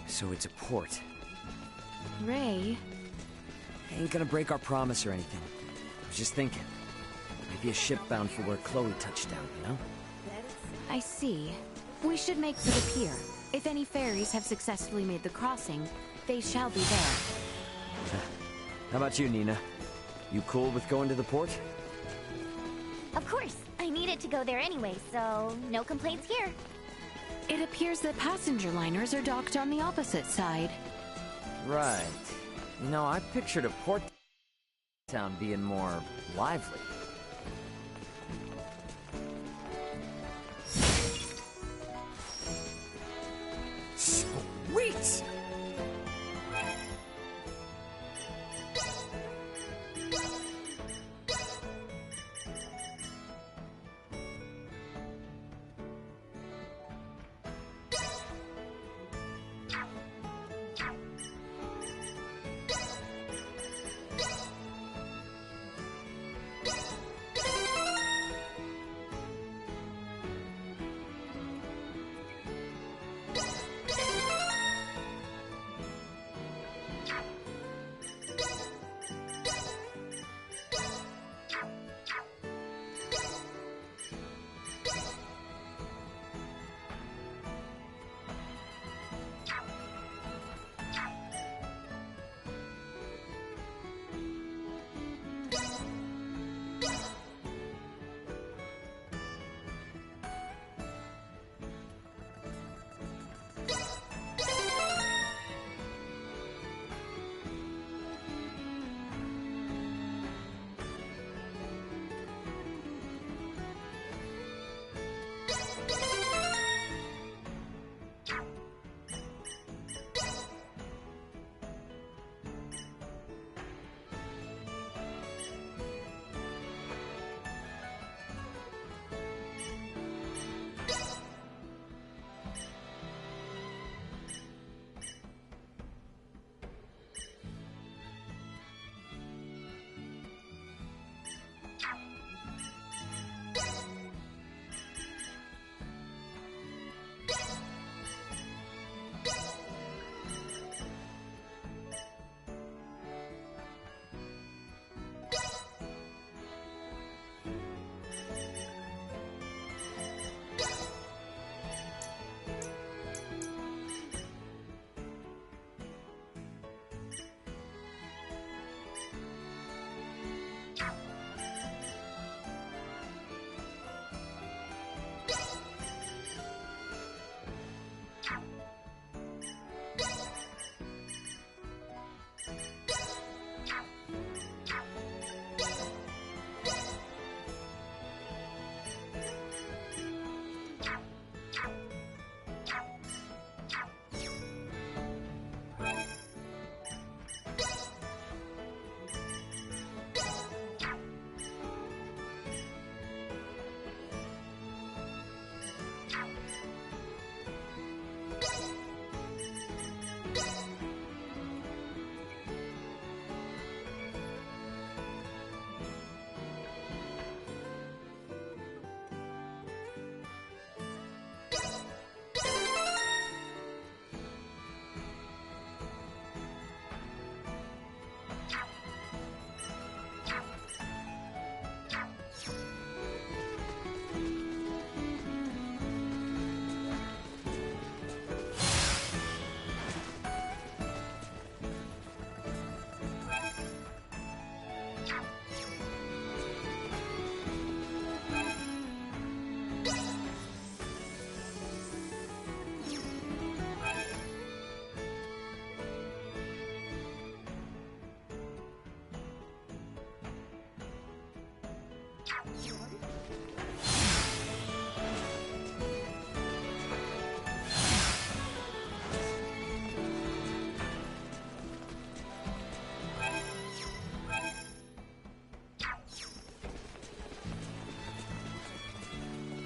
So it's a port. Ray? Ain't gonna break our promise or anything. I was just thinking. Maybe a ship bound for where Chloe touched down, you know? I see. We should make for the pier. If any ferries have successfully made the crossing, they shall be there. How about you, Nina? You cool with going to the port? Of course. I needed to go there anyway, so no complaints here. It appears that passenger liners are docked on the opposite side. Right. You know, I pictured a port town being more lively. Sweet!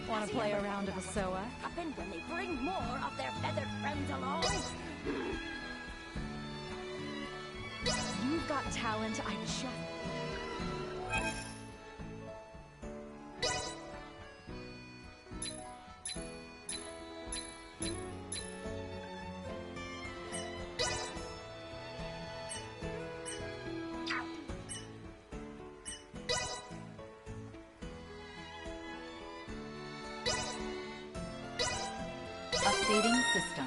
Want to play a round of Asoa? Happen when they bring more of their feathered friends along. You've got talent, I'm just... Updating system.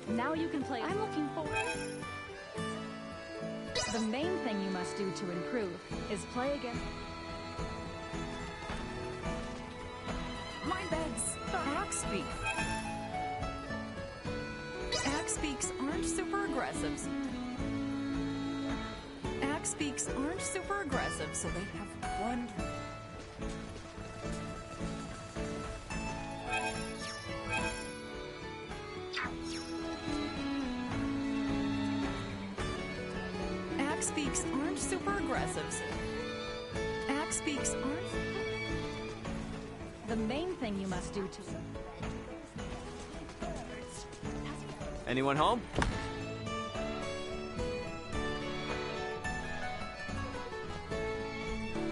Now you can play. I'm looking forward. The main thing you must do to improve is play again. My bags. Axe beaks. Axe beaks aren't super aggressive. Axe beaks aren't super aggressive, so they have one. Axe beaks aren't super aggressive. Axe beaks aren't. The main thing you must do to... Anyone home?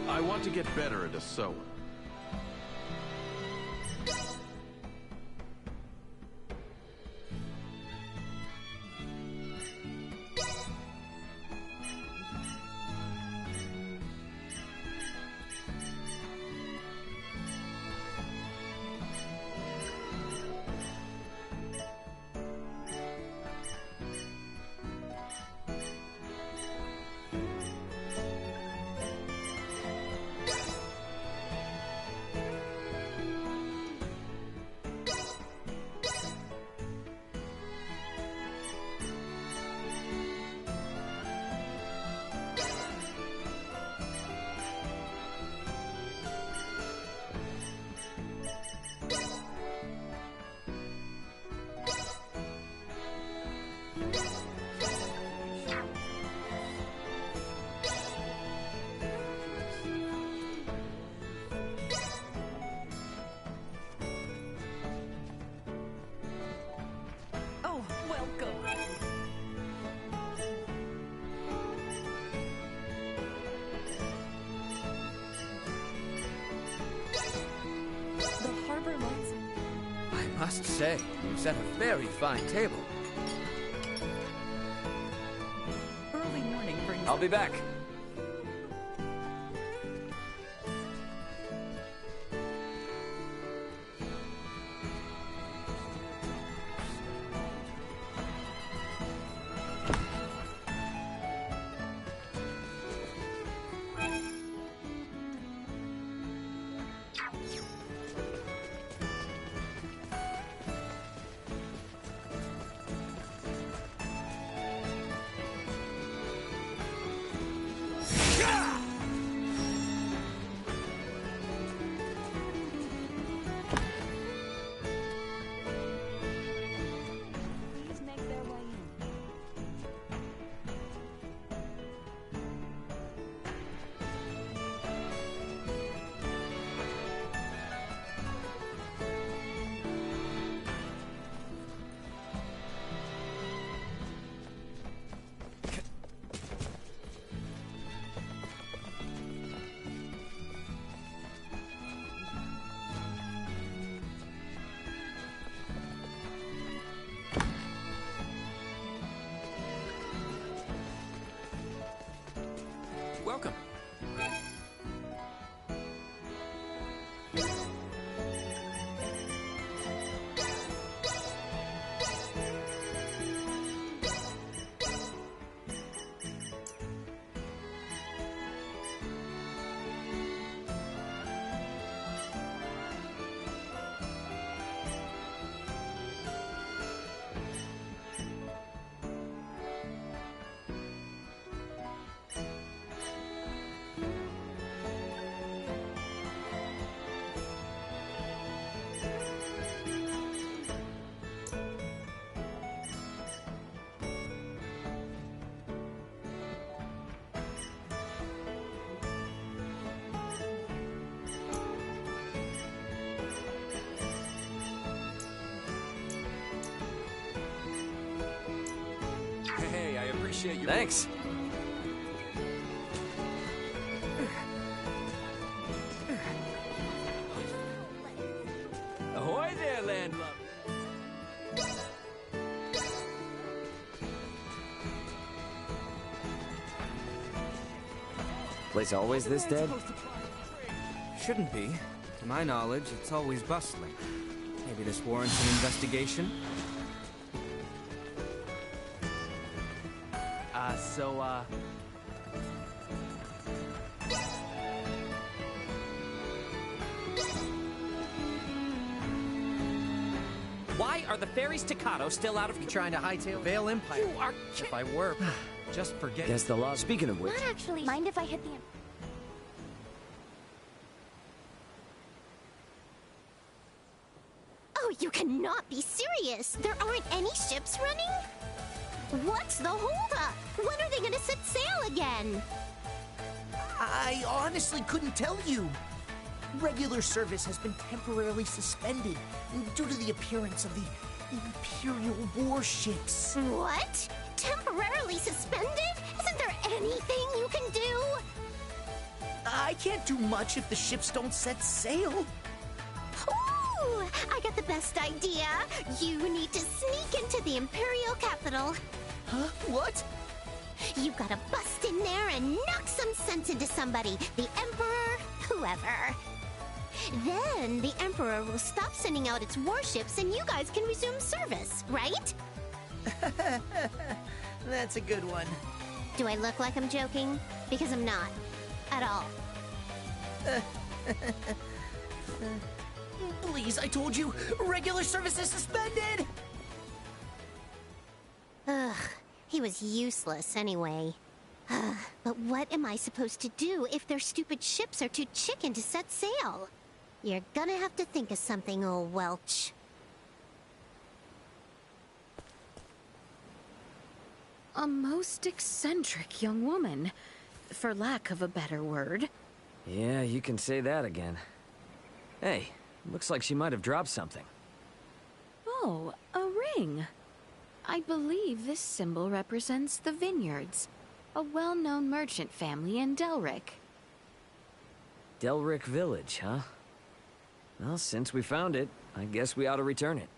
I want to get better at a sewing. Oh, welcome. The harbor lights. I must say, you set a very fine table. Early morning brings. I'll be back. Please make their way in. Welcome. appreciate you. Thanks. Ahoy there, landlubber. Place always this dead? Shouldn't be. To my knowledge, it's always bustling. Maybe this warrants an investigation? Why are the fairies Staccato still out of... You trying to hightail Vale Empire? You are If I were, just forget Guess the law. Speaking of which, Not actually. Mind if I hit the... Oh, you cannot be serious! There aren't any ships running? What's the holdup? When are they gonna set sail again? I honestly couldn't tell you. Regular service has been temporarily suspended due to the appearance of the Imperial warships. What? Temporarily suspended? Isn't there anything you can do? I can't do much if the ships don't set sail. Ooh! I got the best idea. You need to sneak into the Imperial capital. Huh? What? You gotta bust in there and knock some sense into somebody. The Emperor, whoever. Then the Emperor will stop sending out its warships and you guys can resume service, right? That's a good one. Do I look like I'm joking? Because I'm not. At all. Please, I told you, regular service is suspended! Ugh, he was useless anyway. But what am I supposed to do if their stupid ships are too chicken to set sail? You're gonna have to think of something, old Welch. A most eccentric young woman, for lack of a better word. yeah, you can say that again. Hey, looks like she might have dropped something. Oh, a ring. I believe this symbol represents the Vineyards, a well-known merchant family in Delric. Delric Village, huh? Well, since we found it, I guess we ought to return it.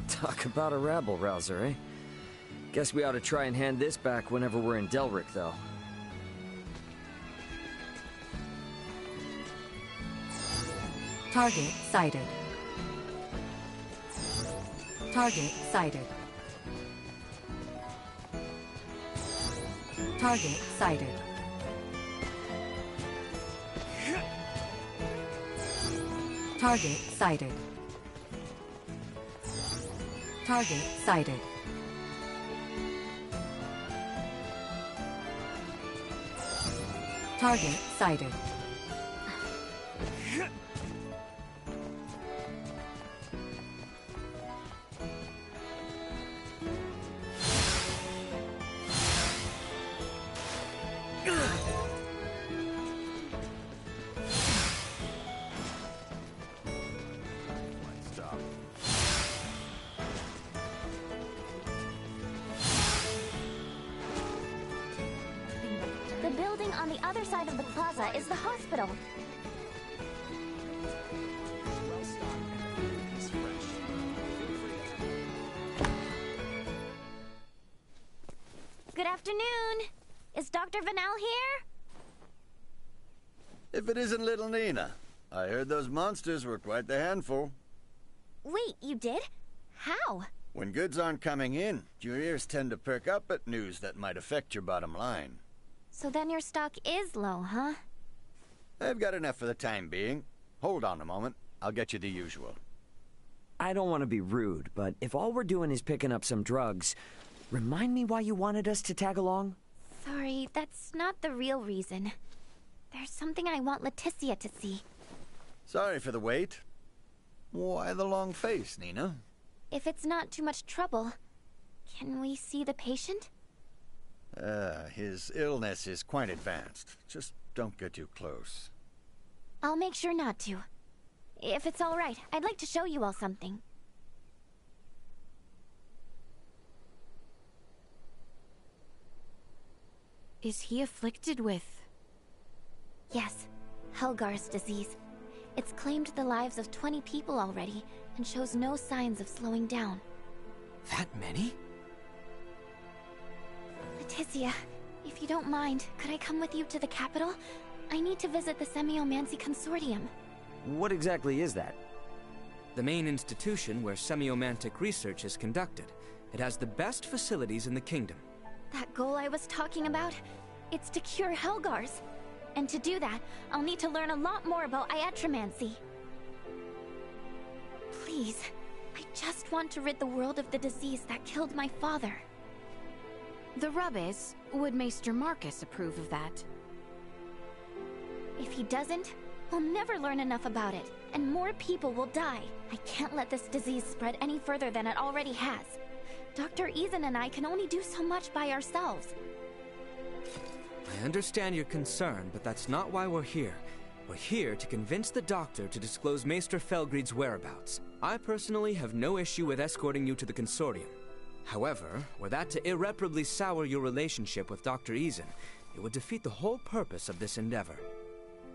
Talk about a rabble-rouser, eh? Guess we ought to try and hand this back whenever we're in Delric, though. Target sighted. Target sighted. Target sighted. Target sighted. Target sighted. Target sighted. The building on the other side of the plaza is the hospital. Good afternoon. Is Dr. Vanel here? If it isn't little Nina. I heard those monsters were quite the handful. Wait, you did? How? When goods aren't coming in, your ears tend to perk up at news that might affect your bottom line. So then your stock is low, huh? I've got enough for the time being. Hold on a moment. I'll get you the usual. I don't want to be rude, but if all we're doing is picking up some drugs, remind me why you wanted us to tag along? Sorry, that's not the real reason. There's something I want Leticia to see. Sorry for the wait. Why the long face, Nina? If it's not too much trouble, can we see the patient? His illness is quite advanced. Just don't get too close. I'll make sure not to. If it's all right, I'd like to show you all something. Is he afflicted with... Yes, Helgar's disease. It's claimed the lives of 20 people already, and shows no signs of slowing down. That many? Leticia, if you don't mind, could I come with you to the capital? I need to visit the Semiomancy Consortium. What exactly is that? The main institution where semiomantic research is conducted. It has the best facilities in the kingdom. That goal I was talking about? It's to cure Helgars. And to do that, I'll need to learn a lot more about iatromancy. Please, I just want to rid the world of the disease that killed my father. The rub is, would Maester Marcus approve of that? If he doesn't, we'll never learn enough about it, and more people will die. I can't let this disease spread any further than it already has. Dr. Ethan and I can only do so much by ourselves. I understand your concern, but that's not why we're here. We're here to convince the doctor to disclose Maester Felgreid's whereabouts. I personally have no issue with escorting you to the consortium. However, were that to irreparably sour your relationship with Dr. Eason, it would defeat the whole purpose of this endeavor.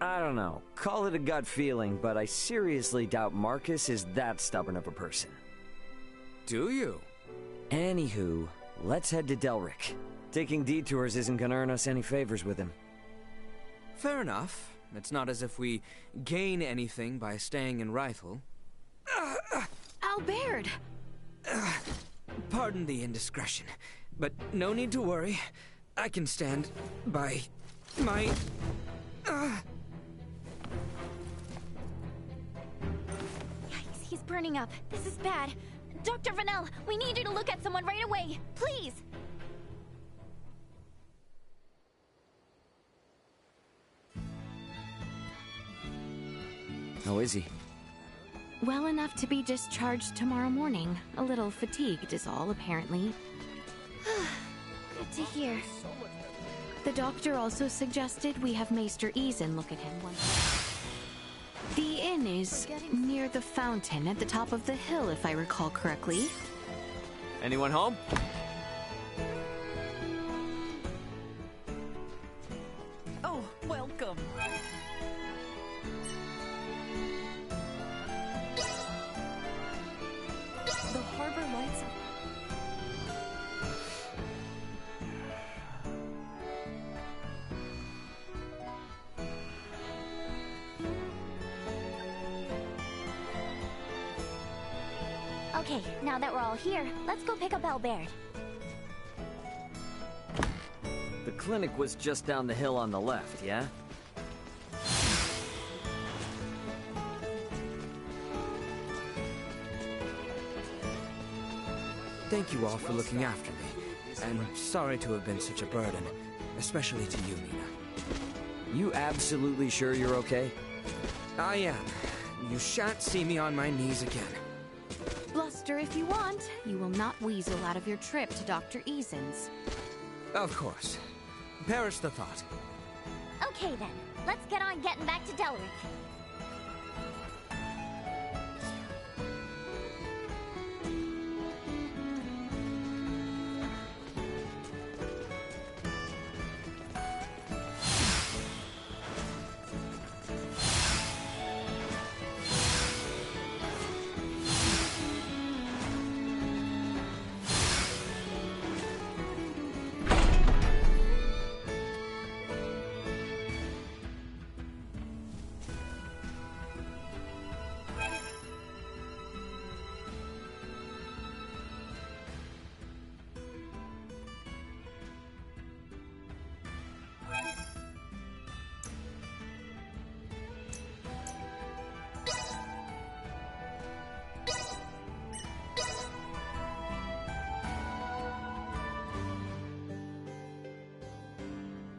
I don't know. Call it a gut feeling, but I seriously doubt Marcus is that stubborn of a person. Do you? Anywho, let's head to Delric. Taking detours isn't gonna earn us any favors with him. Fair enough. It's not as if we gain anything by staying in Rifle. Albert! Pardon the indiscretion, but no need to worry. I can stand by my... Yikes, he's burning up. This is bad. Dr. Vanel, we need you to look at someone right away. Please! How is he? Well enough to be discharged tomorrow morning. A little fatigued is all, apparently. Good to hear. The doctor also suggested we have Maester Eason look at him once. The inn is near the fountain at the top of the hill, if I recall correctly. Anyone home? Oh, welcome. The harbor lights. Okay, now that we're all here, let's go pick up Albert. The clinic was just down the hill on the left, yeah? Thank you all for looking after me, and sorry to have been such a burden, especially to you, Nina. You absolutely sure you're okay? I am. You shan't see me on my knees again. Bluster if you want. You will not weasel out of your trip to Dr. Eason's. Of course. Perish the thought. Okay then, let's get on getting back to Delric.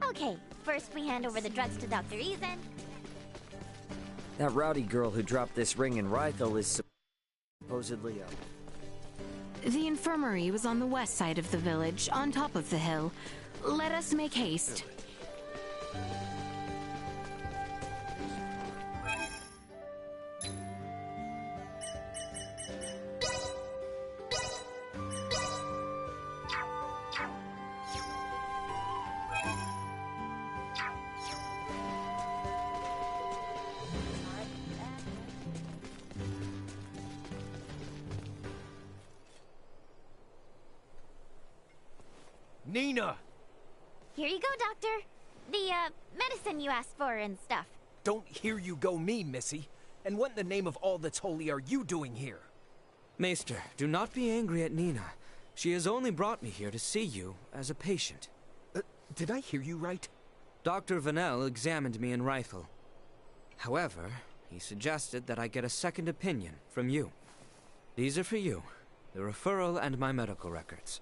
Okay, first we hand over the drugs to Dr. Eason. That rowdy girl who dropped this ring in Rithel is supposedly The infirmary was on the west side of the village, on top of the hill. Let us make haste. Nina! Here you go, Doctor. The, medicine you asked for and stuff. Don't hear you go me, Missy. And what in the name of all that's holy are you doing here? Maester, do not be angry at Nina. She has only brought me here to see you as a patient. Did I hear you right? Dr. Vanel examined me in Rifle. However, he suggested that I get a second opinion from you. These are for you, the referral and my medical records.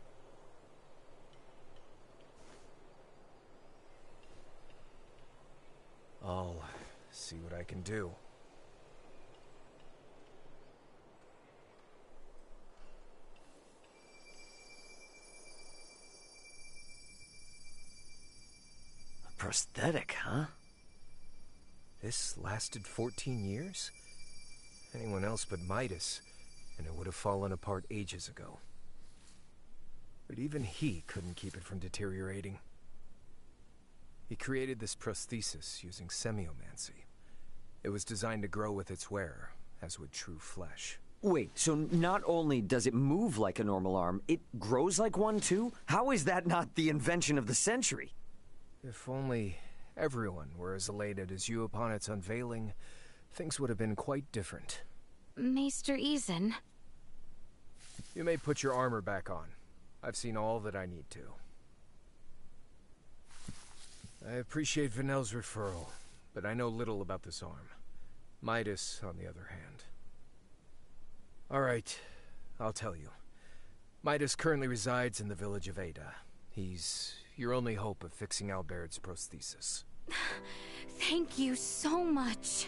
I'll see what I can do. A prosthetic, huh? This lasted 14 years? Anyone else but Midas, and it would have fallen apart ages ago. But even he couldn't keep it from deteriorating. He created this prosthesis using semiomancy. It was designed to grow with its wearer, as would true flesh. Wait, so not only does it move like a normal arm, it grows like one too? How is that not the invention of the century? If only everyone were as elated as you upon its unveiling, things would have been quite different. Maester Eason. You may put your armor back on. I've seen all that I need to. I appreciate Vanel's referral, but I know little about this arm. Midas, on the other hand. All right, I'll tell you. Midas currently resides in the village of Ada. He's your only hope of fixing Albert's prosthesis. Thank you so much.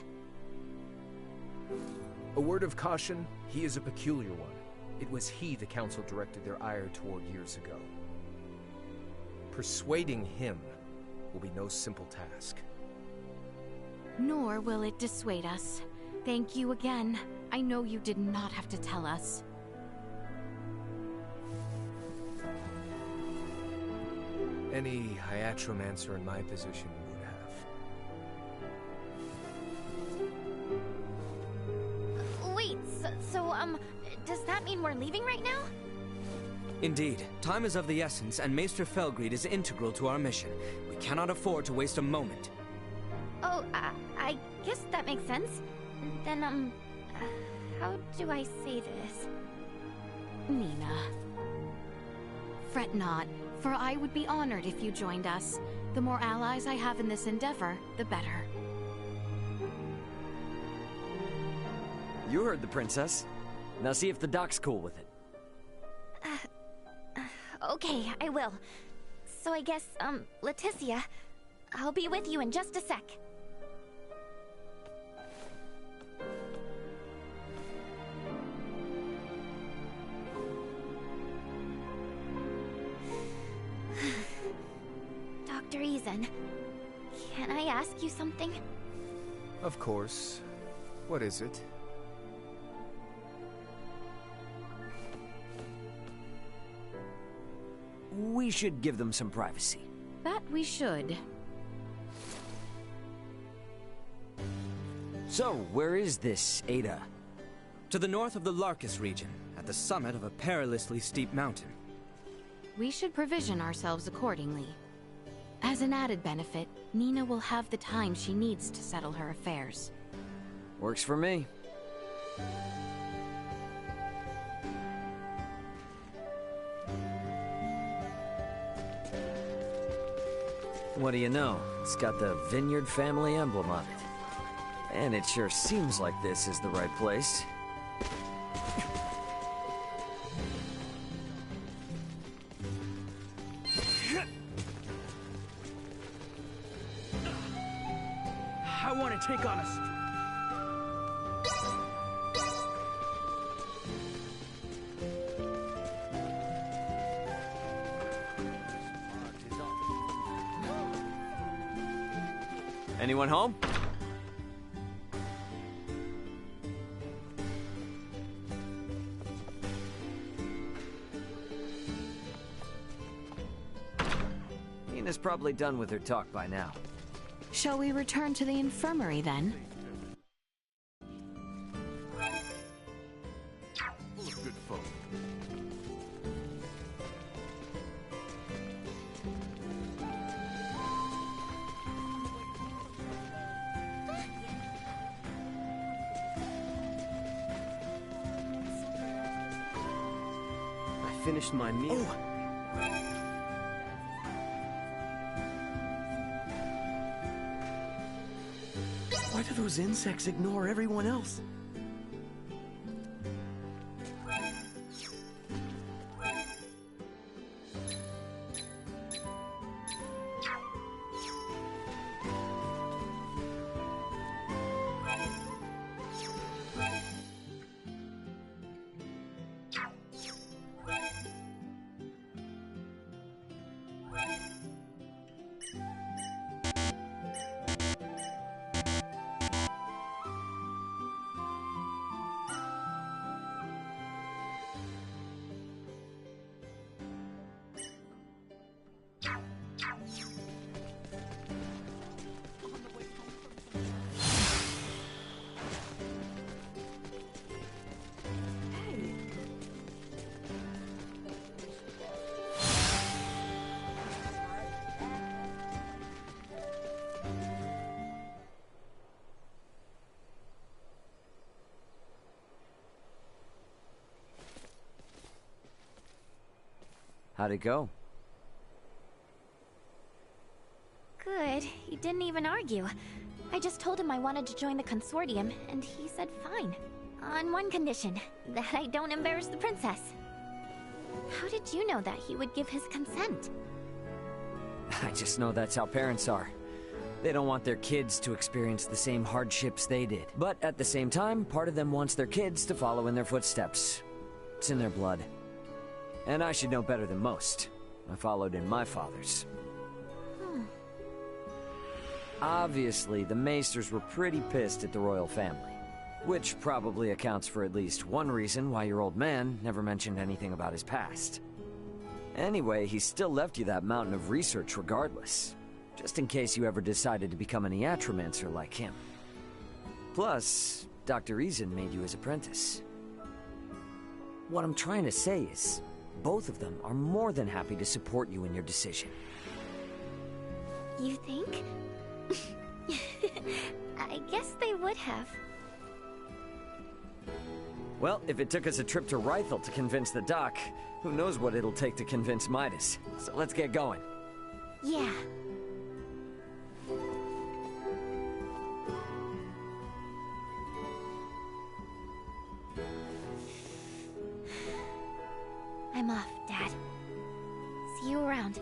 A word of caution, he is a peculiar one. It was he the council directed their ire toward years ago. Persuading him will be no simple task. Nor will it dissuade us. Thank you again. I know you did not have to tell us. Any hiatromancer in my position would have. Wait, so, does that mean we're leaving right now? Indeed. Time is of the essence, and Maester Felgreed is integral to our mission. We cannot afford to waste a moment. Oh, I guess that makes sense. Then, how do I say this? Nina. Fret not, for I would be honored if you joined us. The more allies I have in this endeavor, the better. You heard the princess. Now see if the doc's cool with it. Okay, I will. So I guess, Leticia, I'll be with you in just a sec. Dr. Eason, can I ask you something? Of course. What is it? We should give them some privacy. That we should. So, where is this Ada? To the north of the Larkus region, at the summit of a perilously steep mountain. We should provision ourselves accordingly. As an added benefit, Nina will have the time she needs to settle her affairs. Works for me. What do you know? It's got the Vineyard family emblem on it. And it sure seems like this is the right place. I want to take on us. Anyone home? Nina's probably done with her talk by now. Shall we return to the infirmary then? Good folk. finished my meal. Why do those insects ignore everyone else? How'd it go? Good. He didn't even argue. I just told him I wanted to join the consortium, and he said fine. On one condition, that I don't embarrass the princess. How did you know that he would give his consent? I just know that's how parents are. They don't want their kids to experience the same hardships they did. But at the same time, part of them wants their kids to follow in their footsteps. It's in their blood. And I should know better than most. I followed in my father's. Obviously, the Maesters were pretty pissed at the royal family. Which probably accounts for at least one reason why your old man never mentioned anything about his past. Anyway, he still left you that mountain of research regardless. Just in case you ever decided to become an iatromancer like him. Plus, Dr. Eason made you his apprentice. What I'm trying to say is, both of them are more than happy to support you in your decision. You think? I guess they would have. Well, if it took us a trip to Rythel to convince the doc, who knows what it'll take to convince Midas. So let's get going. Yeah. I'm off, Dad. See you around.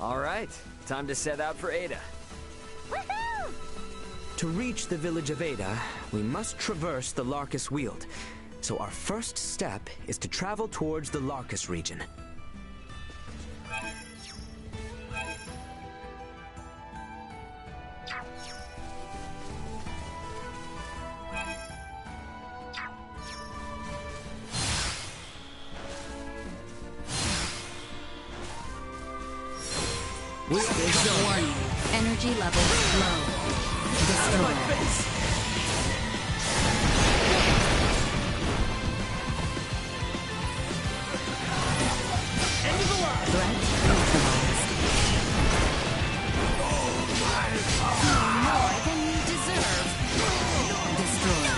All right, time to set out for Ada. Woohoo! To reach the village of Ada, we must traverse the Larkus Weald. So our first step is to travel towards the Larkus region. Warning. Energy level low. Destroy. Threat neutralized. More than you deserve. Destroy.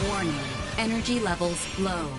Warning. Energy levels low.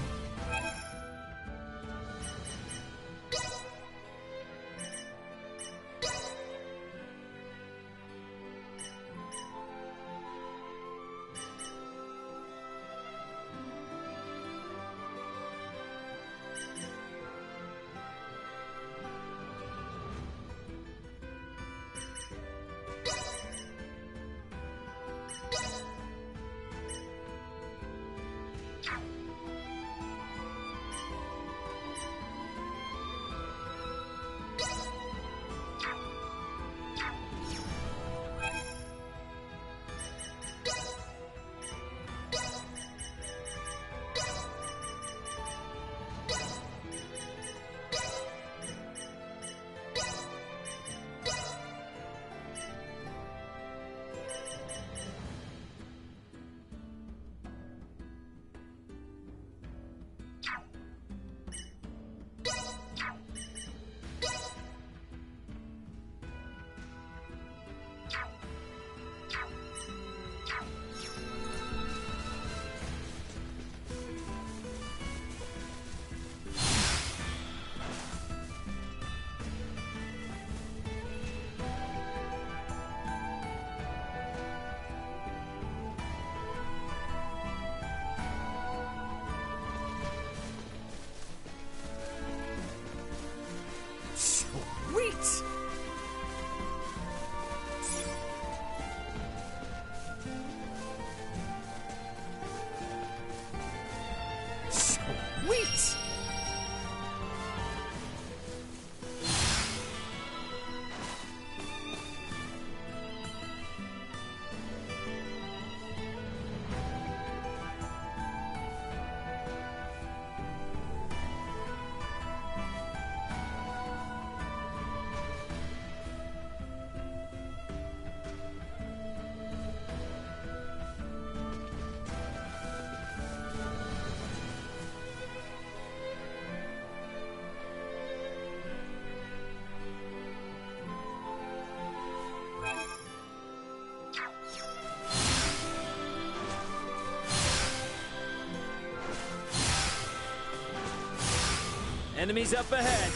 Enemies up ahead.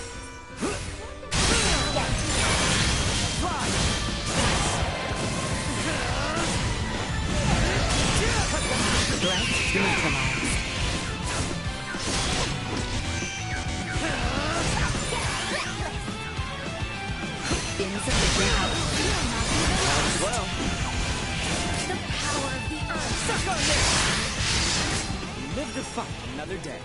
Threat neutralized. Insufficient output. Well. The power of the earth. Suck on this! Live to fight another day.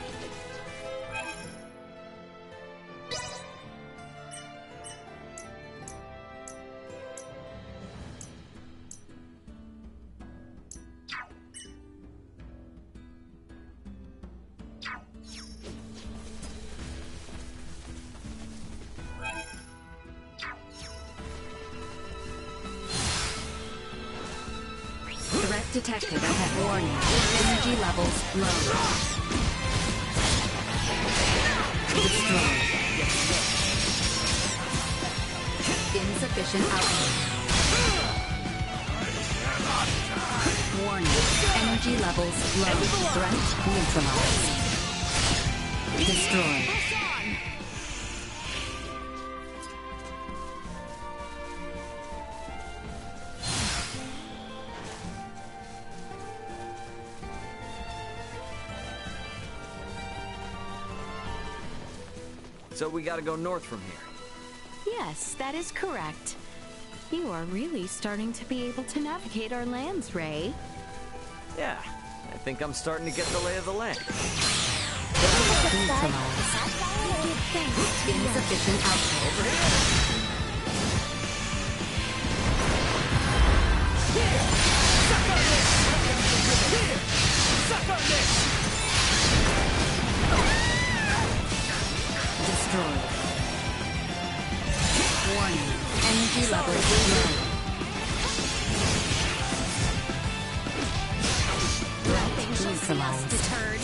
Detected ahead. Warning. Energy levels low. Destroyed. Insufficient output. Warning. Energy levels low. Threat neutralized. Destroyed. So we gotta go north from here. Yes, that is correct. You are really starting to be able to navigate our lands, Ray. Yeah, I think I'm starting to get the lay of the land. Insufficient output. Over here. Suck on this! Destroyed. Warning. Energy levels low. Threat neutralized. Deterred.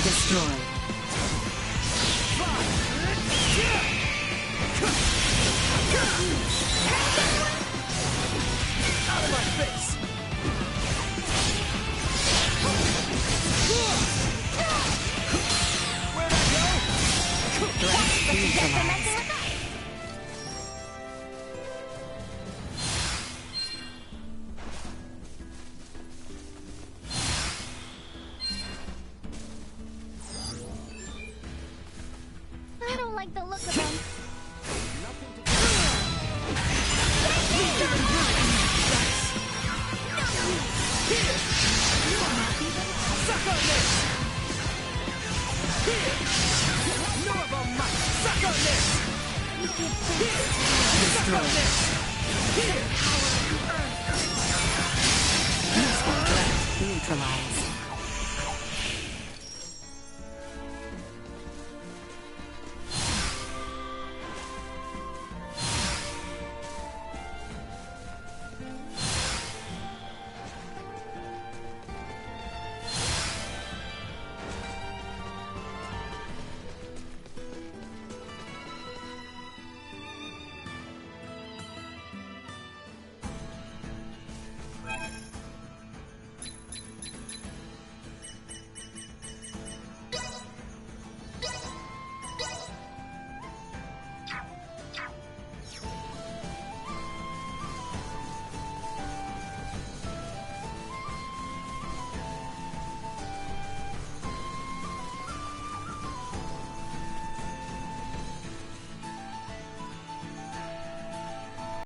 Destroyed. Out of my face! Where'd I go? Threat neutralized. I don't like the look of him. Suck on this! More of a mic! Suck on this! Suck on this!